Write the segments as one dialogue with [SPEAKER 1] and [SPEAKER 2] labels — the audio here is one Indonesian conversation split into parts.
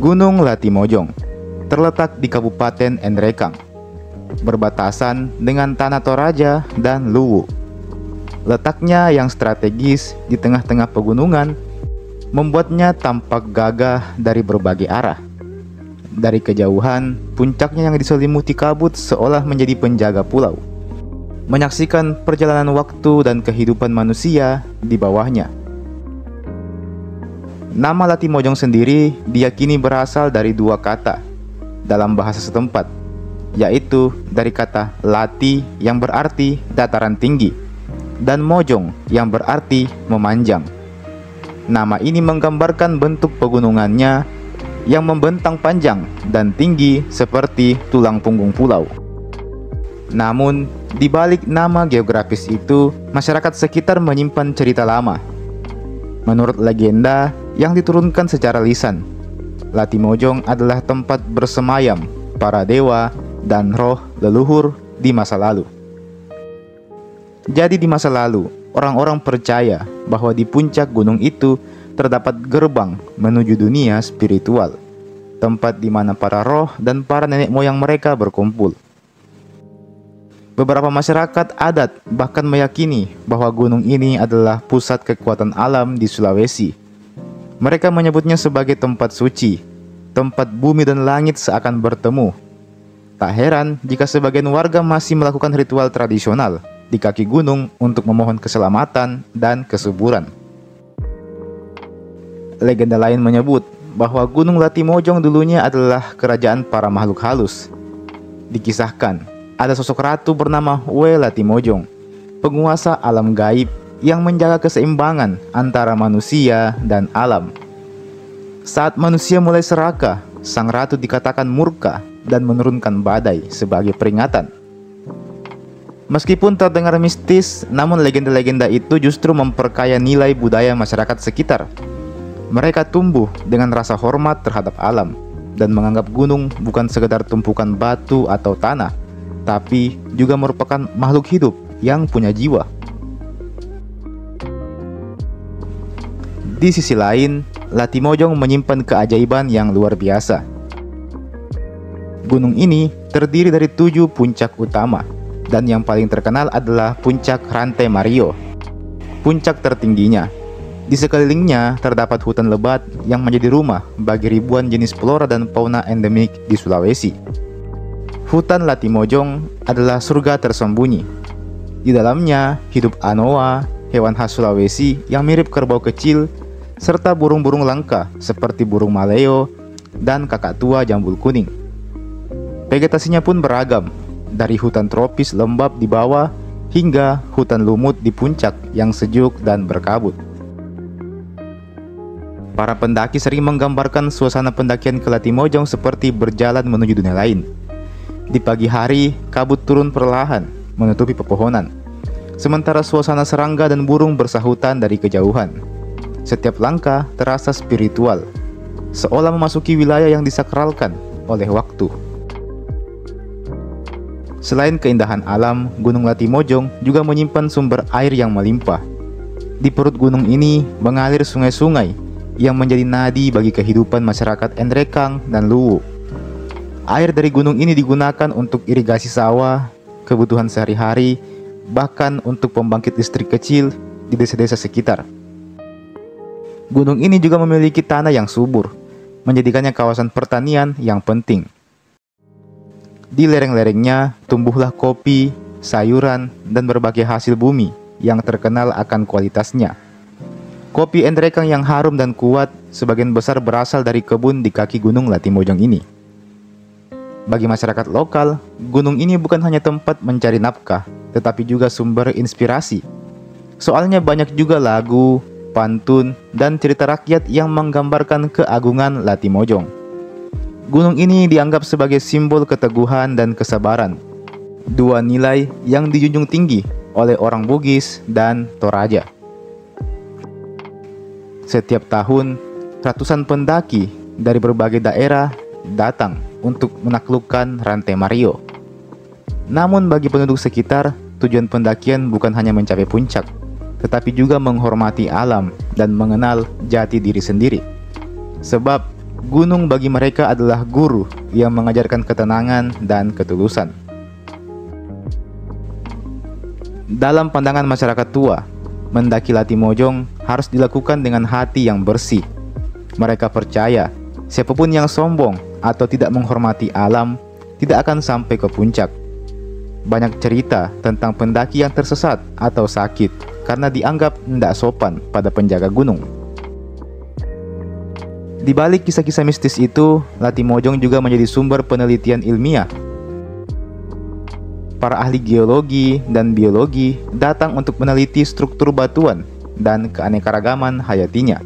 [SPEAKER 1] Gunung Latimojong terletak di Kabupaten Nrekang, berbatasan dengan Tanah Toraja dan Luwu. Letaknya yang strategis di tengah-tengah pegunungan membuatnya tampak gagah dari berbagai arah. Dari kejauhan, puncaknya yang diselimuti kabut seolah menjadi penjaga pulau, menyaksikan perjalanan waktu dan kehidupan manusia di bawahnya. Nama Latimojong sendiri diyakini berasal dari dua kata dalam bahasa setempat, yaitu dari kata Lati yang berarti dataran tinggi dan Mojong yang berarti memanjang. Nama ini menggambarkan bentuk pegunungannya yang membentang panjang dan tinggi seperti tulang punggung pulau. Namun, di balik nama geografis itu, masyarakat sekitar menyimpan cerita lama. Menurut legenda yang diturunkan secara lisan, Latimojong adalah tempat bersemayam para dewa dan roh leluhur di masa lalu. Jadi di masa lalu, orang-orang percaya bahwa di puncak gunung itu terdapat gerbang menuju dunia spiritual, tempat di mana para roh dan para nenek moyang mereka berkumpul. Beberapa masyarakat adat bahkan meyakini bahwa gunung ini adalah pusat kekuatan alam di Sulawesi. Mereka menyebutnya sebagai tempat suci, tempat bumi dan langit seakan bertemu. Tak heran jika sebagian warga masih melakukan ritual tradisional di kaki gunung untuk memohon keselamatan dan kesuburan. Legenda lain menyebut bahwa Gunung Latimojong dulunya adalah kerajaan para makhluk halus. Dikisahkan, ada sosok ratu bernama We Latimojong, penguasa alam gaib yang menjaga keseimbangan antara manusia dan alam. Saat manusia mulai serakah, sang ratu dikatakan murka dan menurunkan badai sebagai peringatan. Meskipun terdengar mistis, namun legenda-legenda itu justru memperkaya nilai budaya masyarakat sekitar. Mereka tumbuh dengan rasa hormat terhadap alam dan menganggap gunung bukan sekedar tumpukan batu atau tanah, tapi juga merupakan makhluk hidup yang punya jiwa. Di sisi lain, Latimojong menyimpan keajaiban yang luar biasa. Gunung ini terdiri dari 7 puncak utama, dan yang paling terkenal adalah puncak Rantai Mario, puncak tertingginya. Di sekelilingnya terdapat hutan lebat yang menjadi rumah bagi ribuan jenis flora dan fauna endemik di Sulawesi. Hutan Latimojong adalah surga tersembunyi. Di dalamnya hidup anoa, hewan khas Sulawesi yang mirip kerbau kecil, serta burung-burung langka seperti burung maleo dan kakatua jambul kuning. Vegetasinya pun beragam, dari hutan tropis lembab di bawah hingga hutan lumut di puncak yang sejuk dan berkabut. Para pendaki sering menggambarkan suasana pendakian ke Latimojong seperti berjalan menuju dunia lain. Di pagi hari, kabut turun perlahan, menutupi pepohonan, sementara suasana serangga dan burung bersahutan dari kejauhan. Setiap langkah terasa spiritual, seolah memasuki wilayah yang disakralkan oleh waktu. Selain keindahan alam, Gunung Latimojong juga menyimpan sumber air yang melimpah. Di perut gunung ini mengalir sungai-sungai yang menjadi nadi bagi kehidupan masyarakat Nrekang dan Luwu. Air dari gunung ini digunakan untuk irigasi sawah, kebutuhan sehari-hari, bahkan untuk pembangkit listrik kecil di desa-desa sekitar. Gunung ini juga memiliki tanah yang subur, menjadikannya kawasan pertanian yang penting. Di lereng-lerengnya tumbuhlah kopi, sayuran, dan berbagai hasil bumi yang terkenal akan kualitasnya. Kopi Nrekang yang harum dan kuat sebagian besar berasal dari kebun di kaki Gunung Latimojong ini. Bagi masyarakat lokal, gunung ini bukan hanya tempat mencari nafkah, tetapi juga sumber inspirasi. Soalnya banyak juga lagu, pantun, dan cerita rakyat yang menggambarkan keagungan Latimojong. Gunung ini dianggap sebagai simbol keteguhan dan kesabaran, dua nilai yang dijunjung tinggi oleh orang Bugis dan Toraja. Setiap tahun, ratusan pendaki dari berbagai daerah datang untuk menaklukkan Rantai Mario. Namun bagi penduduk sekitar, tujuan pendakian bukan hanya mencapai puncak, tetapi juga menghormati alam dan mengenal jati diri sendiri. Sebab gunung bagi mereka adalah guru yang mengajarkan ketenangan dan ketulusan. Dalam pandangan masyarakat tua, mendaki Latimojong harus dilakukan dengan hati yang bersih. Mereka percaya siapapun yang sombong atau tidak menghormati alam tidak akan sampai ke puncak. Banyak cerita tentang pendaki yang tersesat atau sakit karena dianggap tidak sopan pada penjaga gunung. Di balik kisah-kisah mistis itu, Latimojong juga menjadi sumber penelitian ilmiah. Para ahli geologi dan biologi datang untuk meneliti struktur batuan dan keanekaragaman hayatinya.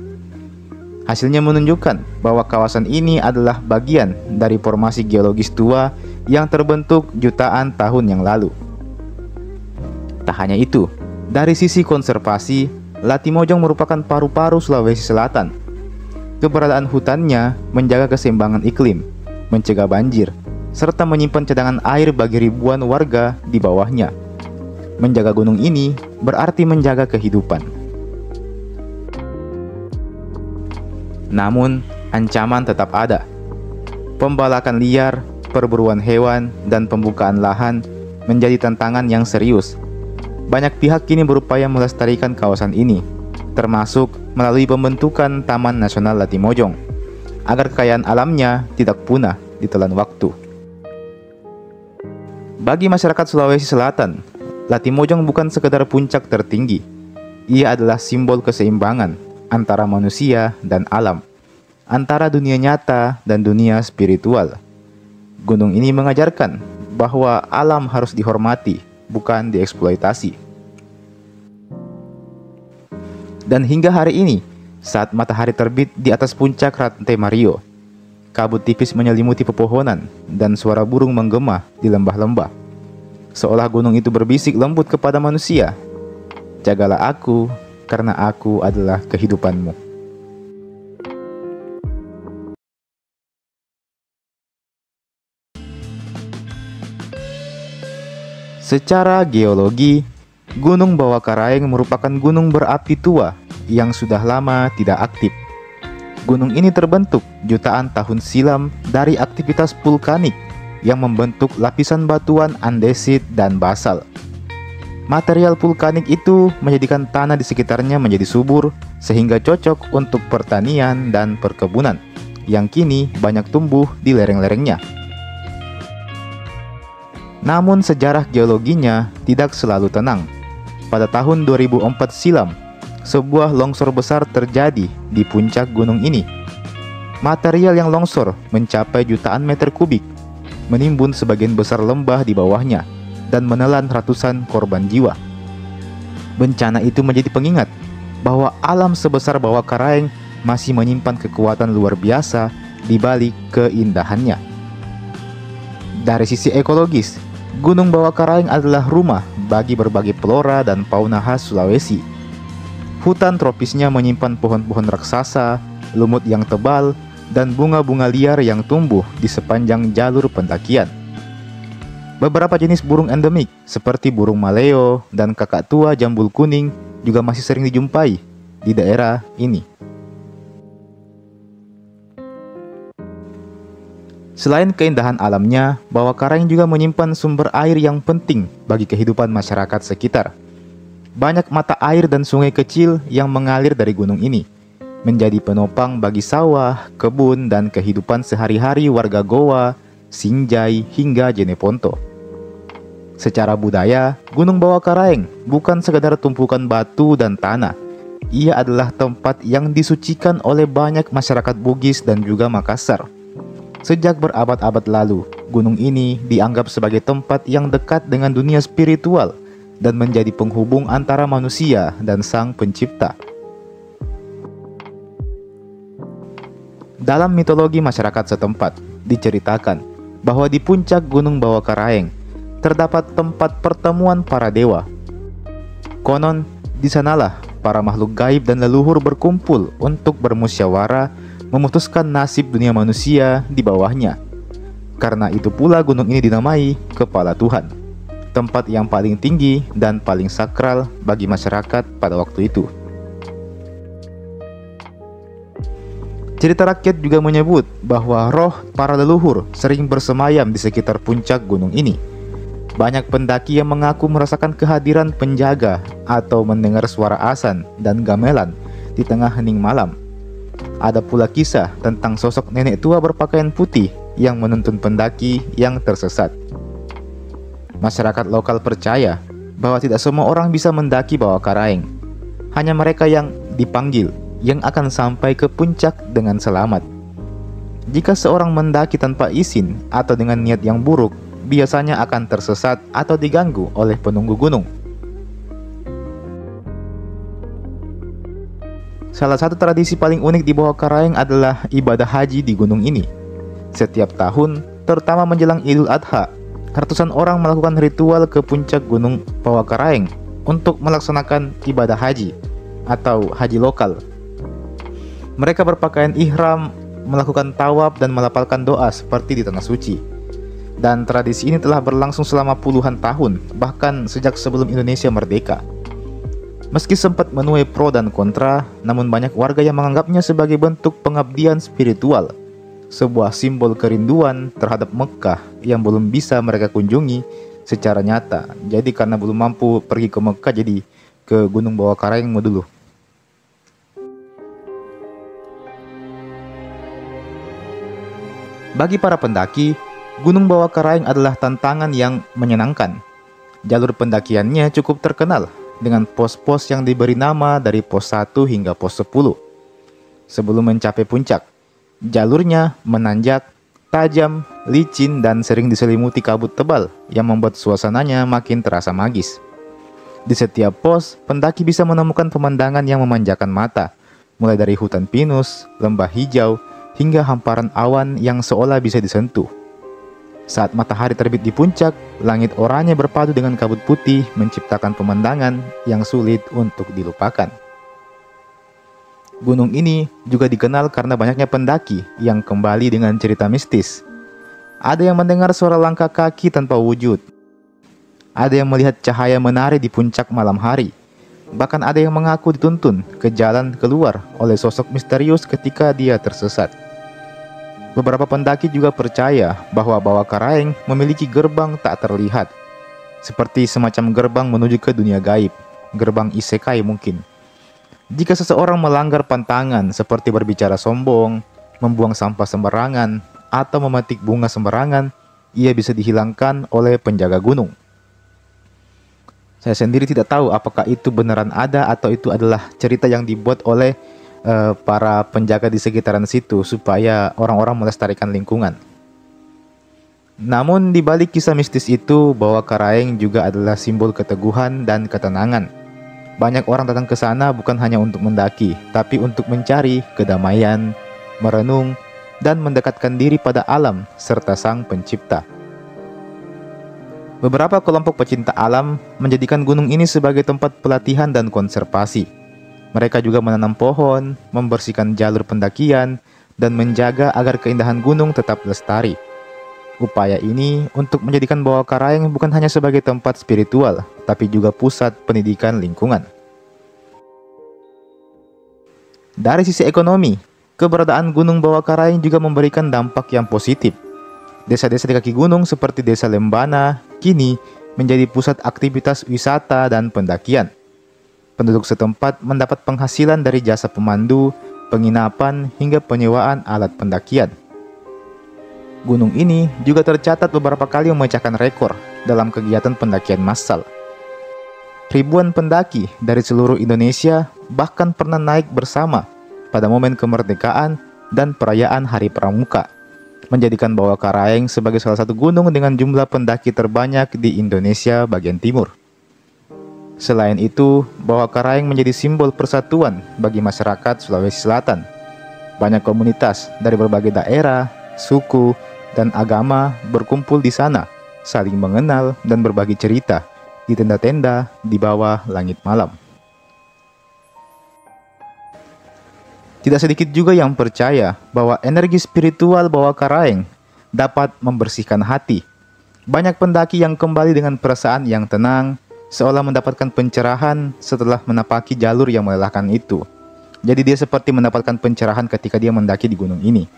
[SPEAKER 1] Hasilnya menunjukkan bahwa kawasan ini adalah bagian dari formasi geologis tua yang terbentuk jutaan tahun yang lalu. Tak hanya itu, dari sisi konservasi, Latimojong merupakan paru-paru Sulawesi Selatan. Keberadaan hutannya menjaga keseimbangan iklim, mencegah banjir, serta menyimpan cadangan air bagi ribuan warga di bawahnya. Menjaga gunung ini berarti menjaga kehidupan. Namun, ancaman tetap ada. Pembalakan liar, perburuan hewan, dan pembukaan lahan menjadi tantangan yang serius. Banyak pihak kini berupaya melestarikan kawasan ini, termasuk melalui pembentukan Taman Nasional Latimojong, agar kekayaan alamnya tidak punah ditelan waktu. Bagi masyarakat Sulawesi Selatan, Latimojong bukan sekedar puncak tertinggi. Ia adalah simbol keseimbangan antara manusia dan alam, antara dunia nyata dan dunia spiritual. Gunung ini mengajarkan bahwa alam harus dihormati, bukan dieksploitasi. Dan hingga hari ini, saat matahari terbit di atas puncak rantai Mario, kabut tipis menyelimuti pepohonan dan suara burung menggema di lembah-lembah. Seolah gunung itu berbisik lembut kepada manusia, "Jagalah aku, karena aku adalah kehidupanmu." Secara geologi, Gunung Bawakaraeng merupakan gunung berapi tua yang sudah lama tidak aktif. Gunung ini terbentuk jutaan tahun silam dari aktivitas vulkanik yang membentuk lapisan batuan andesit dan basal. Material vulkanik itu menjadikan tanah di sekitarnya menjadi subur sehingga cocok untuk pertanian dan perkebunan yang kini banyak tumbuh di lereng-lerengnya. Namun sejarah geologinya tidak selalu tenang. Pada tahun 2004 silam, sebuah longsor besar terjadi di puncak gunung ini. Material yang longsor mencapai jutaan meter kubik, menimbun sebagian besar lembah di bawahnya, dan menelan ratusan korban jiwa. Bencana itu menjadi pengingat bahwa alam sebesar Bawakaraeng masih menyimpan kekuatan luar biasa di balik keindahannya. Dari sisi ekologis, Gunung Bawakaraeng adalah rumah bagi berbagai flora dan fauna khas Sulawesi. Hutan tropisnya menyimpan pohon-pohon raksasa, lumut yang tebal, dan bunga-bunga liar yang tumbuh di sepanjang jalur pendakian. Beberapa jenis burung endemik seperti burung maleo dan kakak tua jambul kuning juga masih sering dijumpai di daerah ini. Selain keindahan alamnya, Bawakaraeng juga menyimpan sumber air yang penting bagi kehidupan masyarakat sekitar. Banyak mata air dan sungai kecil yang mengalir dari gunung ini, menjadi penopang bagi sawah, kebun, dan kehidupan sehari-hari warga Goa, Sinjai, hingga Jeneponto. Secara budaya, Gunung Bawakaraeng bukan sekadar tumpukan batu dan tanah. Ia adalah tempat yang disucikan oleh banyak masyarakat Bugis dan juga Makassar. Sejak berabad-abad lalu, gunung ini dianggap sebagai tempat yang dekat dengan dunia spiritual dan menjadi penghubung antara manusia dan Sang Pencipta. Dalam mitologi masyarakat setempat, diceritakan bahwa di puncak Gunung Bawakaraeng terdapat tempat pertemuan para dewa. Konon, di sanalah para makhluk gaib dan leluhur berkumpul untuk bermusyawarah memutuskan nasib dunia manusia di bawahnya. Karena itu pula gunung ini dinamai Kepala Tuhan, tempat yang paling tinggi dan paling sakral bagi masyarakat pada waktu itu. Cerita rakyat juga menyebut bahwa roh para leluhur sering bersemayam di sekitar puncak gunung ini. Banyak pendaki yang mengaku merasakan kehadiran penjaga atau mendengar suara azan dan gamelan di tengah hening malam. Ada pula kisah tentang sosok nenek tua berpakaian putih yang menuntun pendaki yang tersesat. Masyarakat lokal percaya bahwa tidak semua orang bisa mendaki Bawah Karaeng. Hanya mereka yang dipanggil yang akan sampai ke puncak dengan selamat. Jika seorang mendaki tanpa izin atau dengan niat yang buruk, biasanya akan tersesat atau diganggu oleh penunggu gunung. Salah satu tradisi paling unik di Bawah Karaeng adalah ibadah haji di gunung ini. Setiap tahun, terutama menjelang Idul Adha, ratusan orang melakukan ritual ke puncak gunung Bawah Karaeng untuk melaksanakan ibadah haji atau haji lokal. Mereka berpakaian ihram, melakukan tawaf dan melafalkan doa seperti di Tanah Suci. Dan tradisi ini telah berlangsung selama puluhan tahun, bahkan sejak sebelum Indonesia merdeka. Meski sempat menuai pro dan kontra, namun banyak warga yang menganggapnya sebagai bentuk pengabdian spiritual, sebuah simbol kerinduan terhadap Mekah yang belum bisa mereka kunjungi secara nyata. Jadi karena belum mampu pergi ke Mekah, jadi ke Gunung Bawah Karaeng dulu. Bagi para pendaki, Gunung Bawah Karaeng adalah tantangan yang menyenangkan. Jalur pendakiannya cukup terkenal dengan pos-pos yang diberi nama dari pos 1 hingga pos 10. Sebelum mencapai puncak, jalurnya menanjak, tajam, licin, dan sering diselimuti kabut tebal yang membuat suasananya makin terasa magis. Di setiap pos, pendaki bisa menemukan pemandangan yang memanjakan mata, mulai dari hutan pinus, lembah hijau, hingga hamparan awan yang seolah bisa disentuh. Saat matahari terbit di puncak, langit oranye berpadu dengan kabut putih menciptakan pemandangan yang sulit untuk dilupakan. Gunung ini juga dikenal karena banyaknya pendaki yang kembali dengan cerita mistis. Ada yang mendengar suara langkah kaki tanpa wujud. Ada yang melihat cahaya menari di puncak malam hari. Bahkan ada yang mengaku dituntun ke jalan keluar oleh sosok misterius ketika dia tersesat. Beberapa pendaki juga percaya bahwa Bawah Karaeng memiliki gerbang tak terlihat, seperti semacam gerbang menuju ke dunia gaib, gerbang isekai mungkin. Jika seseorang melanggar pantangan seperti berbicara sombong, membuang sampah sembarangan, atau memetik bunga sembarangan, ia bisa dihilangkan oleh penjaga gunung. Saya sendiri tidak tahu apakah itu beneran ada atau itu adalah cerita yang dibuat oleh para penjaga di sekitaran situ supaya orang-orang melestarikan lingkungan. Namun di balik kisah mistis itu, Bawah Karaeng juga adalah simbol keteguhan dan ketenangan. Banyak orang datang ke sana bukan hanya untuk mendaki, tapi untuk mencari kedamaian, merenung, dan mendekatkan diri pada alam serta Sang Pencipta. Beberapa kelompok pecinta alam menjadikan gunung ini sebagai tempat pelatihan dan konservasi. Mereka juga menanam pohon, membersihkan jalur pendakian, dan menjaga agar keindahan gunung tetap lestari. Upaya ini untuk menjadikan Bawah Karaeng bukan hanya sebagai tempat spiritual, tapi juga pusat pendidikan lingkungan. Dari sisi ekonomi, keberadaan Gunung Bawah Karaeng juga memberikan dampak yang positif. Desa-desa di kaki gunung seperti Desa Lembana kini menjadi pusat aktivitas wisata dan pendakian. Penduduk setempat mendapat penghasilan dari jasa pemandu, penginapan, hingga penyewaan alat pendakian. Gunung ini juga tercatat beberapa kali memecahkan rekor dalam kegiatan pendakian massal. Ribuan pendaki dari seluruh Indonesia bahkan pernah naik bersama pada momen kemerdekaan dan perayaan Hari Pramuka, menjadikan Bawah Karaeng sebagai salah satu gunung dengan jumlah pendaki terbanyak di Indonesia bagian timur. Selain itu, Bawah Karaeng menjadi simbol persatuan bagi masyarakat Sulawesi Selatan. Banyak komunitas dari berbagai daerah, suku, dan agama berkumpul di sana, saling mengenal dan berbagi cerita di tenda-tenda di bawah langit malam. Tidak sedikit juga yang percaya bahwa energi spiritual Bawah Karaeng dapat membersihkan hati. Banyak pendaki yang kembali dengan perasaan yang tenang, seolah mendapatkan pencerahan setelah menapaki jalur yang melelahkan itu. Jadi dia seperti mendapatkan pencerahan ketika dia mendaki di gunung ini.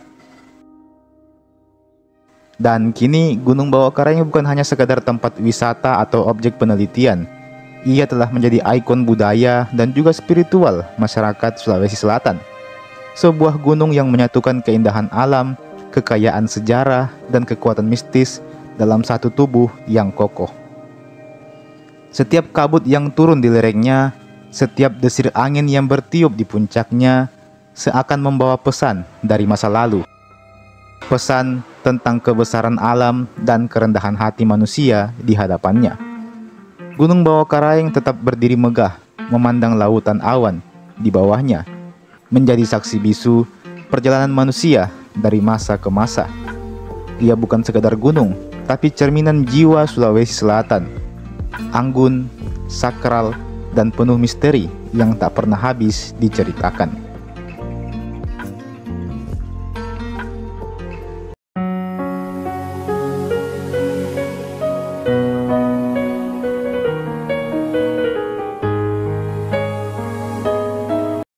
[SPEAKER 1] Dan kini Gunung Bawah Karang bukan hanya sekadar tempat wisata atau objek penelitian. Ia telah menjadi ikon budaya dan juga spiritual masyarakat Sulawesi Selatan. Sebuah gunung yang menyatukan keindahan alam, kekayaan sejarah, dan kekuatan mistis dalam satu tubuh yang kokoh. Setiap kabut yang turun di lerengnya, setiap desir angin yang bertiup di puncaknya, seakan membawa pesan dari masa lalu. Pesan tentang kebesaran alam dan kerendahan hati manusia di hadapannya. Gunung Bawah Karang tetap berdiri megah, memandang lautan awan di bawahnya, menjadi saksi bisu perjalanan manusia dari masa ke masa. Ia bukan sekadar gunung, tapi cerminan jiwa Sulawesi Selatan. Anggun, sakral, dan penuh misteri yang tak pernah habis diceritakan.